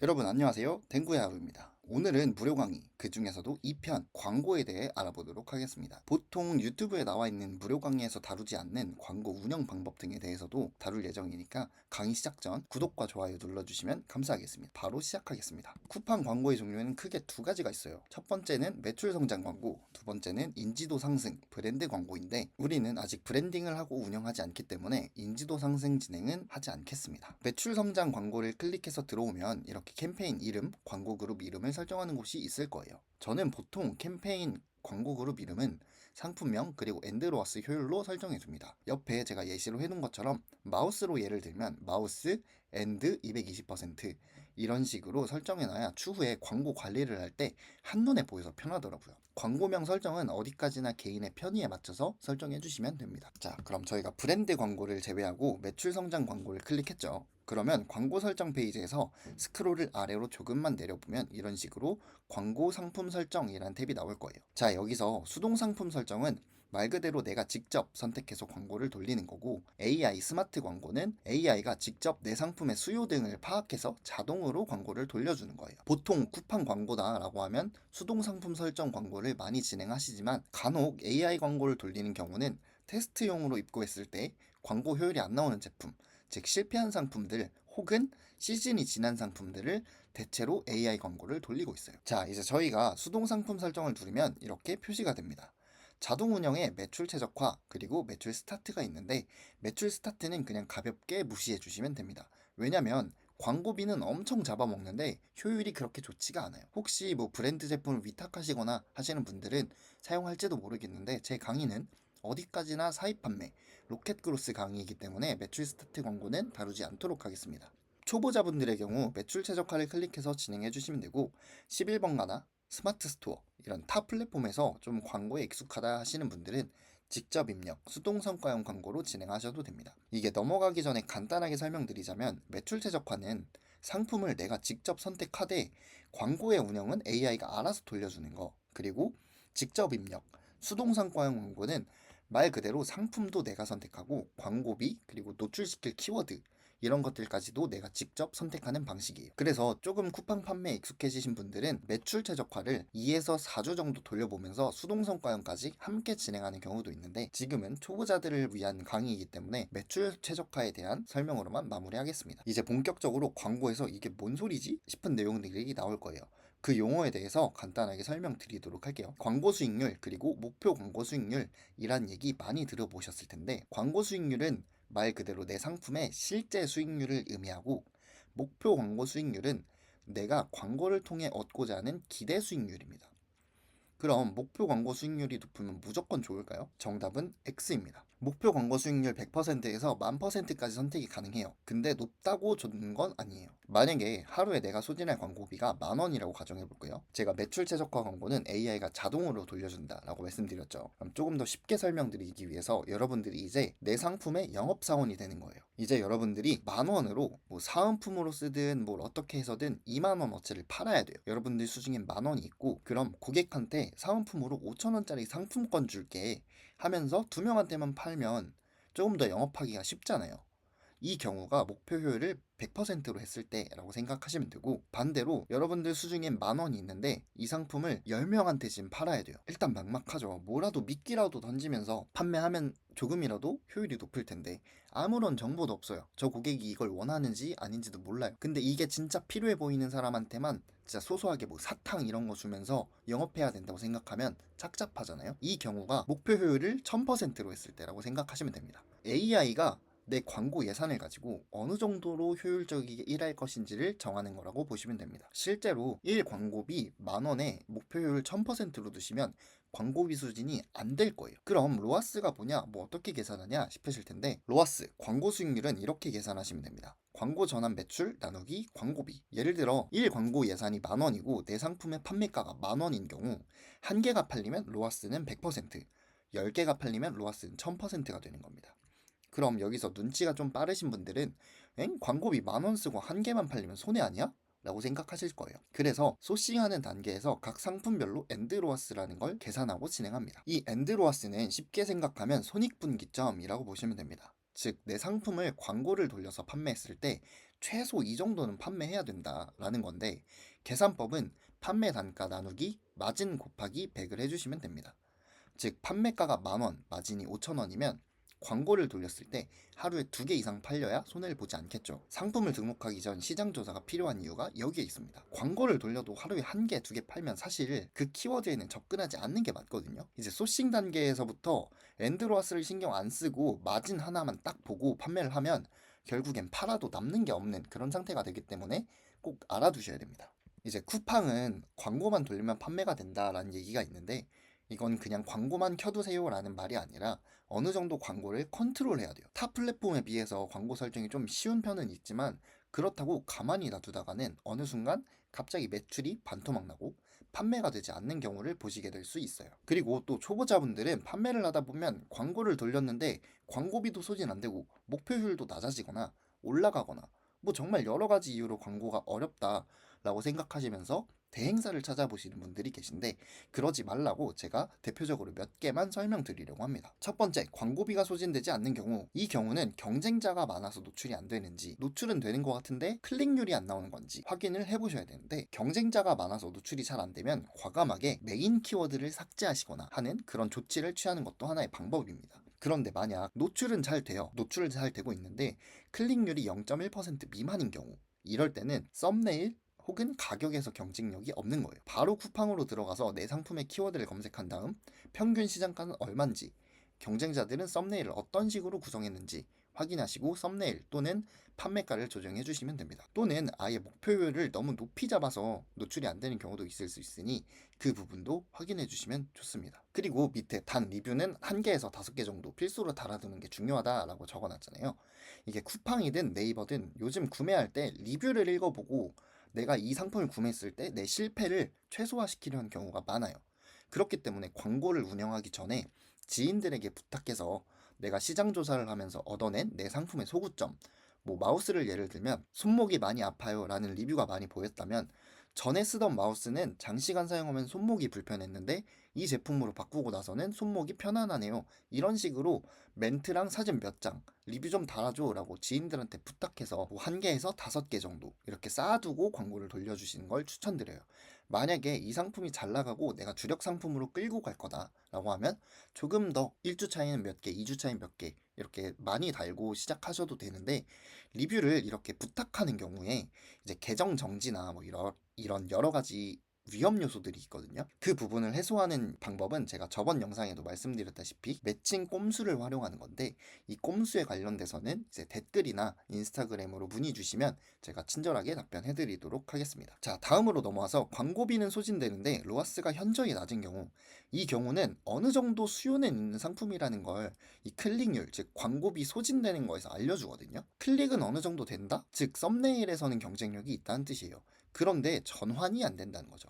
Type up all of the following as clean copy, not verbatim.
여러분 안녕하세요. 댕구의 하루입니다. 오늘은 무료 강의, 그 중에서도 2편 광고에 대해 알아보도록 하겠습니다. 보통 유튜브에 나와 있는 무료 강의에서 다루지 않는 광고 운영 방법 등에 대해서도 다룰 예정이니까 강의 시작 전 구독과 좋아요 눌러주시면 감사하겠습니다. 바로 시작하겠습니다. 쿠팡 광고의 종류는 크게 두 가지가 있어요. 첫 번째는 매출 성장 광고, 두 번째는 인지도 상승, 브랜드 광고인데 우리는 아직 브랜딩을 하고 운영하지 않기 때문에 인지도 상승 진행은 하지 않겠습니다. 매출 성장 광고를 클릭해서 들어오면 이렇게 캠페인 이름, 광고 그룹 이름을 설정하는 곳이 있을 거예요. 저는 보통 캠페인 광고 그룹 이름은 상품명 그리고 엔드로와스 효율로 설정해 줍니다. 옆에 제가 예시로 해둔 것처럼 마우스로 예를 들면 마우스 엔드 220% 이런 식으로 설정해 놔야 추후에 광고 관리를 할 때 한눈에 보여서 편하더라고요. 광고명 설정은 어디까지나 개인의 편의에 맞춰서 설정해 주시면 됩니다. 자, 그럼 저희가 브랜드 광고를 제외하고 매출 성장 광고를 클릭했죠. 그러면 광고 설정 페이지에서 스크롤을 아래로 조금만 내려보면 이런 식으로 광고 상품 설정이라는 탭이 나올 거예요. 자, 여기서 수동 상품 설정은 말 그대로 내가 직접 선택해서 광고를 돌리는 거고, AI 스마트 광고는 AI가 직접 내 상품의 수요 등을 파악해서 자동으로 광고를 돌려주는 거예요. 보통 쿠팡 광고다라고 하면 수동 상품 설정 광고를 많이 진행하시지만 간혹 AI 광고를 돌리는 경우는 테스트용으로 입고했을 때 광고 효율이 안 나오는 제품, 즉 실패한 상품들 혹은 시즌이 지난 상품들을 대체로 AI 광고를 돌리고 있어요. 자, 이제 저희가 수동 상품 설정을 누르면 이렇게 표시가 됩니다. 자동 운영에 매출 최적화 그리고 매출 스타트가 있는데, 매출 스타트는 그냥 가볍게 무시해 주시면 됩니다. 왜냐면 광고비는 엄청 잡아먹는데 효율이 그렇게 좋지가 않아요. 혹시 뭐 브랜드 제품을 위탁하시거나 하시는 분들은 사용할지도 모르겠는데, 제 강의는 어디까지나 사입 판매, 로켓 그로스 강의이기 때문에 매출 스타트 광고는 다루지 않도록 하겠습니다. 초보자분들의 경우 매출 최적화를 클릭해서 진행해 주시면 되고, 11번가나 스마트 스토어 이런 타 플랫폼에서 좀 광고에 익숙하다 하시는 분들은 직접 입력, 수동 성과형 광고로 진행하셔도 됩니다. 이게 넘어가기 전에 간단하게 설명드리자면, 매출 최적화는 상품을 내가 직접 선택하되 광고의 운영은 AI가 알아서 돌려주는 거, 그리고 직접 입력, 수동 성과형 광고는 말 그대로 상품도 내가 선택하고 광고비 그리고 노출시킬 키워드 이런 것들까지도 내가 직접 선택하는 방식이에요. 그래서 조금 쿠팡 판매에 익숙해지신 분들은 매출 최적화를 2에서 4주 정도 돌려보면서 수동 성과형까지 함께 진행하는 경우도 있는데, 지금은 초보자들을 위한 강의이기 때문에 매출 최적화에 대한 설명으로만 마무리하겠습니다. 이제 본격적으로 광고에서 이게 뭔 소리지 싶은 내용들이 나올 거예요. 그 용어에 대해서 간단하게 설명드리도록 할게요. 광고 수익률 그리고 목표 광고 수익률이란 얘기 많이 들어보셨을 텐데, 광고 수익률은 말 그대로 내 상품의 실제 수익률을 의미하고, 목표 광고 수익률은 내가 광고를 통해 얻고자 하는 기대 수익률입니다. 그럼 목표 광고 수익률이 높으면 무조건 좋을까요? 정답은 X입니다. 목표 광고 수익률 100%에서 1000%까지 선택이 가능해요. 근데 높다고 좋은 건 아니에요. 만약에 하루에 내가 소진할 광고비가 10,000원이라고 가정해 볼게요. 제가 매출 최적화 광고는 AI가 자동으로 돌려준다라고 말씀드렸죠. 그럼 조금 더 쉽게 설명드리기 위해서 여러분들이 이제 내 상품의 영업사원이 되는 거예요. 이제 여러분들이 10,000원으로 뭐 사은품으로 쓰든 뭘 어떻게 해서든 20,000원어치를 팔아야 돼요. 여러분들 수중엔 10,000원이 있고, 그럼 고객한테 사은품으로 5,000원짜리 상품권 줄게 하면서 2명한테만 팔면 조금 더 영업하기가 쉽잖아요. 이 경우가 목표 효율을 100%로 했을 때라고 생각하시면 되고, 반대로 여러분들 수중엔 10,000원이 있는데 이 상품을 10명한테 지금 팔아야 돼요. 일단 막막하죠. 뭐라도 미끼라도 던지면서 판매하면 조금이라도 효율이 높을 텐데 아무런 정보도 없어요. 저 고객이 이걸 원하는지 아닌지도 몰라요. 근데 이게 진짜 필요해 보이는 사람한테만 진짜 소소하게 뭐 사탕 이런 거 주면서 영업해야 된다고 생각하면 착잡하잖아요. 이 경우가 목표 효율을 1000%로 했을 때라고 생각하시면 됩니다. AI가 내 광고 예산을 가지고 어느 정도로 효율적이게 일할 것인지를 정하는 거라고 보시면 됩니다. 실제로 1 광고비 10,000원에 목표 효율 1000%로 두시면 광고비 수준이 안 될 거예요. 그럼 로아스가 뭐냐, 뭐 어떻게 계산하냐 싶으실 텐데, 로아스, 광고 수익률은 이렇게 계산하시면 됩니다. 광고 전환 매출 나누기 광고비. 예를 들어 1 광고 예산이 10,000원이고 내 상품의 판매가가 10,000원인 경우, 한 개가 팔리면 로아스는 100%, 10개가 팔리면 로아스는 1000%가 되는 겁니다. 그럼 여기서 눈치가 좀 빠르신 분들은 광고비 10,000원 쓰고 한 개만 팔리면 손해 아니야? 라고 생각하실 거예요. 그래서 소싱하는 단계에서 각 상품별로 엔드로아스라는 걸 계산하고 진행합니다. 이 엔드로아스는 쉽게 생각하면 손익분기점이라고 보시면 됩니다. 즉, 내 상품을 광고를 돌려서 판매했을 때 최소 이 정도는 판매해야 된다라는 건데, 계산법은 판매 단가 나누기 마진 곱하기 100을 해주시면 됩니다. 즉 판매가가 10,000원, 마진이 5,000원이면 광고를 돌렸을 때 하루에 2개 이상 팔려야 손해를 보지 않겠죠. 상품을 등록하기 전 시장 조사가 필요한 이유가 여기에 있습니다. 광고를 돌려도 하루에 1개, 2개 팔면 사실 그 키워드에는 접근하지 않는 게 맞거든요. 이제 소싱 단계에서부터 엔드로아스를 신경 안 쓰고 마진 하나만 딱 보고 판매를 하면 결국엔 팔아도 남는 게 없는 그런 상태가 되기 때문에 꼭 알아두셔야 됩니다. 이제 쿠팡은 광고만 돌리면 판매가 된다라는 얘기가 있는데, 이건 그냥 광고만 켜두세요 라는 말이 아니라 어느 정도 광고를 컨트롤해야 돼요. 타 플랫폼에 비해서 광고 설정이 좀 쉬운 편은 있지만, 그렇다고 가만히 놔두다가는 어느 순간 갑자기 매출이 반토막 나고 판매가 되지 않는 경우를 보시게 될 수 있어요. 그리고 또 초보자분들은 판매를 하다 보면 광고를 돌렸는데 광고비도 소진 안 되고 목표율도 낮아지거나 올라가거나 뭐 정말 여러 가지 이유로 광고가 어렵다라고 생각하시면서 대행사를 찾아보시는 분들이 계신데, 그러지 말라고 제가 대표적으로 몇 개만 설명드리려고 합니다. 첫 번째, 광고비가 소진되지 않는 경우. 이 경우는 경쟁자가 많아서 노출이 안 되는지, 노출은 되는 것 같은데 클릭률이 안 나오는 건지 확인을 해보셔야 되는데, 경쟁자가 많아서 노출이 잘 안 되면 과감하게 메인 키워드를 삭제하시거나 하는 그런 조치를 취하는 것도 하나의 방법입니다. 그런데 만약 노출은 잘 돼요. 노출은 잘 되고 있는데 클릭률이 0.1% 미만인 경우, 이럴 때는 썸네일 혹은 가격에서 경쟁력이 없는 거예요. 바로 쿠팡으로 들어가서 내 상품의 키워드를 검색한 다음 평균 시장가는 얼마인지, 경쟁자들은 썸네일을 어떤 식으로 구성했는지 확인하시고 썸네일 또는 판매가를 조정해 주시면 됩니다. 또는 아예 목표율을 너무 높이 잡아서 노출이 안 되는 경우도 있을 수 있으니 그 부분도 확인해 주시면 좋습니다. 그리고 밑에 단 리뷰는 1개에서 5개 정도 필수로 달아두는 게 중요하다라고 적어놨잖아요. 이게 쿠팡이든 네이버든 요즘 구매할 때 리뷰를 읽어보고 내가 이 상품을 구매했을 때 내 실패를 최소화시키려는 경우가 많아요. 그렇기 때문에 광고를 운영하기 전에 지인들에게 부탁해서 내가 시장 조사를 하면서 얻어낸 내 상품의 소구점, 뭐 마우스를 예를 들면 손목이 많이 아파요 라는 리뷰가 많이 보였다면, 전에 쓰던 마우스는 장시간 사용하면 손목이 불편했는데 이 제품으로 바꾸고 나서는 손목이 편안하네요, 이런 식으로 멘트랑 사진 몇 장 리뷰 좀 달아줘 라고 지인들한테 부탁해서 1개에서 5개 정도 이렇게 쌓아두고 광고를 돌려주시는 걸 추천드려요. 만약에 이 상품이 잘 나가고 내가 주력 상품으로 끌고 갈 거다 라고 하면 조금 더 1주 차이는 몇 개, 2주 차이는 몇 개 이렇게 많이 달고 시작하셔도 되는데, 리뷰를 이렇게 부탁하는 경우에 이제 계정 정지나 뭐 이런 여러 가지 위험 요소들이 있거든요. 그 부분을 해소하는 방법은 제가 저번 영상에도 말씀드렸다시피 매칭 꼼수를 활용하는 건데, 이 꼼수에 관련돼서는 이제 댓글이나 인스타그램으로 문의 주시면 제가 친절하게 답변해 드리도록 하겠습니다. 자, 다음으로 넘어와서 광고비는 소진되는데 로아스가 현저히 낮은 경우. 이 경우는 어느 정도 수요는 있는 상품이라는 걸 이 클릭률, 즉 광고비 소진되는 거에서 알려주거든요. 클릭은 어느 정도 된다? 즉 썸네일에서는 경쟁력이 있다는 뜻이에요. 그런데 전환이 안 된다는 거죠.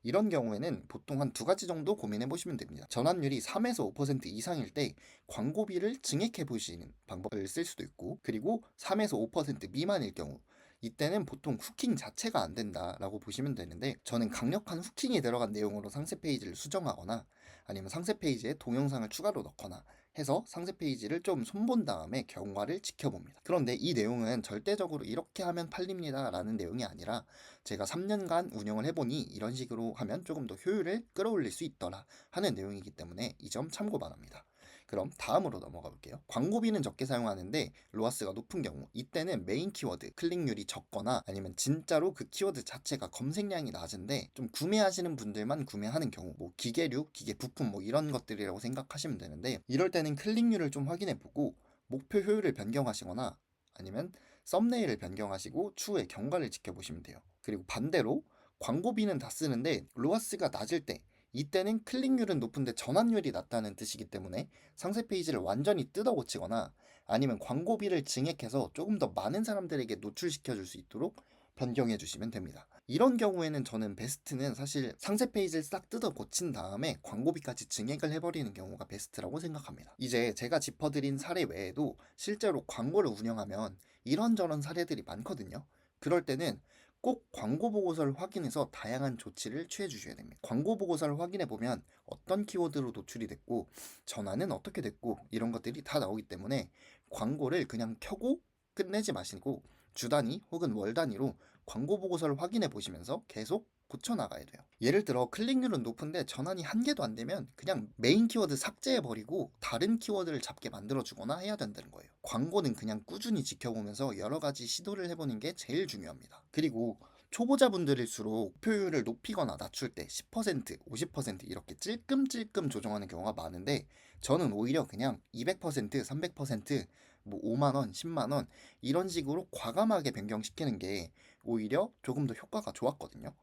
이런 경우에는 보통 한 2가지 정도 고민해 보시면 됩니다. 전환율이 3에서 5% 이상일 때 광고비를 증액해 보시는 방법을 쓸 수도 있고, 그리고 3에서 5% 미만일 경우, 이때는 보통 후킹 자체가 안 된다라고 보시면 되는데, 저는 강력한 후킹이 들어간 내용으로 상세 페이지를 수정하거나 아니면 상세 페이지에 동영상을 추가로 넣거나 해서 상세 페이지를 좀 손본 다음에 경과를 지켜봅니다. 그런데 이 내용은 절대적으로 이렇게 하면 팔립니다 라는 내용이 아니라, 제가 3년간 운영을 해보니 이런 식으로 하면 조금 더 효율을 끌어올릴 수 있더라 하는 내용이기 때문에 이 점 참고 바랍니다. 그럼 다음으로 넘어가 볼게요. 광고비는 적게 사용하는데 로아스가 높은 경우, 이때는 메인 키워드 클릭률이 적거나 아니면 진짜로 그 키워드 자체가 검색량이 낮은데 좀 구매하시는 분들만 구매하는 경우, 뭐 기계류, 기계 부품 뭐 이런 것들이라고 생각하시면 되는데, 이럴 때는 클릭률을 좀 확인해 보고 목표 효율을 변경하시거나 아니면 썸네일을 변경하시고 추후에 경과를 지켜보시면 돼요. 그리고 반대로 광고비는 다 쓰는데 로아스가 낮을 때, 이때는 클릭률은 높은데 전환율이 낮다는 뜻이기 때문에 상세 페이지를 완전히 뜯어 고치거나 아니면 광고비를 증액해서 조금 더 많은 사람들에게 노출시켜 줄 수 있도록 변경해 주시면 됩니다. 이런 경우에는 저는 베스트는 사실 상세 페이지를 싹 뜯어 고친 다음에 광고비까지 증액을 해버리는 경우가 베스트라고 생각합니다. 이제 제가 짚어드린 사례 외에도 실제로 광고를 운영하면 이런저런 사례들이 많거든요. 그럴 때는 꼭 광고 보고서를 확인해서 다양한 조치를 취해 주셔야 됩니다. 광고 보고서를 확인해 보면 어떤 키워드로 노출이 됐고 전환은 어떻게 됐고 이런 것들이 다 나오기 때문에 광고를 그냥 켜고 끝내지 마시고 주 단위 혹은 월 단위로 광고 보고서를 확인해 보시면서 계속 고쳐나가야 돼요. 예를 들어 클릭률은 높은데 전환이 한 개도 안 되면 그냥 메인 키워드 삭제해버리고 다른 키워드를 잡게 만들어주거나 해야 된다는 거예요. 광고는 그냥 꾸준히 지켜보면서 여러 가지 시도를 해보는 게 제일 중요합니다. 그리고 초보자분들일수록 목표율을 높이거나 낮출 때 10%, 50% 이렇게 찔끔찔끔 조정하는 경우가 많은데 저는 오히려 그냥 200%, 300%, 뭐 5만 원, 10만 원 이런 식으로 과감하게 변경시키는 게 오히려 조금 더 효과가 좋았거든요.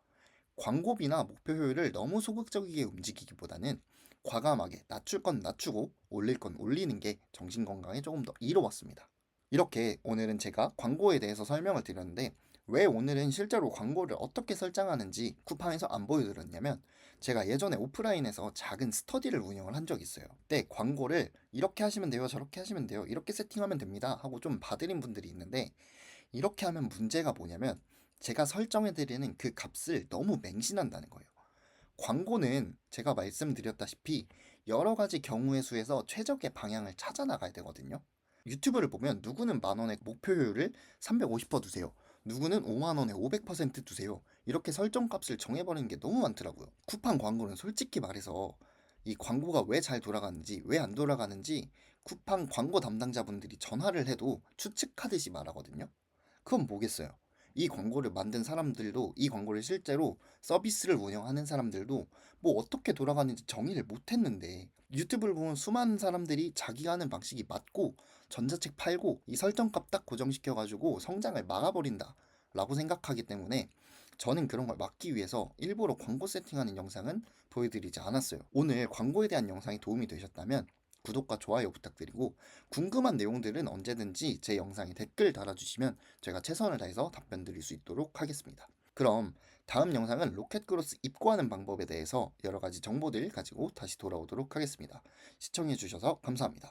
광고비나 목표 효율을 너무 소극적이게 움직이기보다는 과감하게 낮출 건 낮추고 올릴 건 올리는 게 정신 건강에 조금 더 이로웠습니다. 이렇게 오늘은 제가 광고에 대해서 설명을 드렸는데 왜 오늘은 실제로 광고를 어떻게 설정하는지 쿠팡에서 안 보여드렸냐면 제가 예전에 오프라인에서 작은 스터디를 운영을 한 적이 있어요. 그때 광고를 이렇게 하시면 돼요, 저렇게 하시면 돼요, 이렇게 세팅하면 됩니다 하고 좀 봐드린 분들이 있는데 이렇게 하면 문제가 뭐냐면 제가 설정해드리는 그 값을 너무 맹신한다는 거예요. 광고는 제가 말씀드렸다시피 여러 가지 경우의 수에서 최적의 방향을 찾아 나가야 되거든요. 유튜브를 보면 누구는 만 원의 목표율을 350% 두세요. 누구는 5만 원에 500% 두세요. 이렇게 설정값을 정해버리는 게 너무 많더라고요. 쿠팡 광고는 솔직히 말해서 이 광고가 왜 잘 돌아가는지, 왜 안 돌아가는지 쿠팡 광고 담당자분들이 전화를 해도 추측하듯이 말하거든요. 그건 뭐겠어요? 이 광고를 만든 사람들도 이 광고를 실제로 서비스를 운영하는 사람들도 뭐 어떻게 돌아가는지 정의를 못했는데 유튜브를 보면 수많은 사람들이 자기가 하는 방식이 맞고 전자책 팔고 이 설정값 딱 고정시켜가지고 성장을 막아버린다 라고 생각하기 때문에 저는 그런 걸 막기 위해서 일부러 광고 세팅하는 영상은 보여드리지 않았어요. 오늘 광고에 대한 영상이 도움이 되셨다면 구독과 좋아요 부탁드리고 궁금한 내용들은 언제든지 제 영상에 댓글 달아주시면 제가 최선을 다해서 답변 드릴 수 있도록 하겠습니다. 그럼 다음 영상은 로켓그로스 입고하는 방법에 대해서 여러 가지 정보들 가지고 다시 돌아오도록 하겠습니다. 시청해주셔서 감사합니다.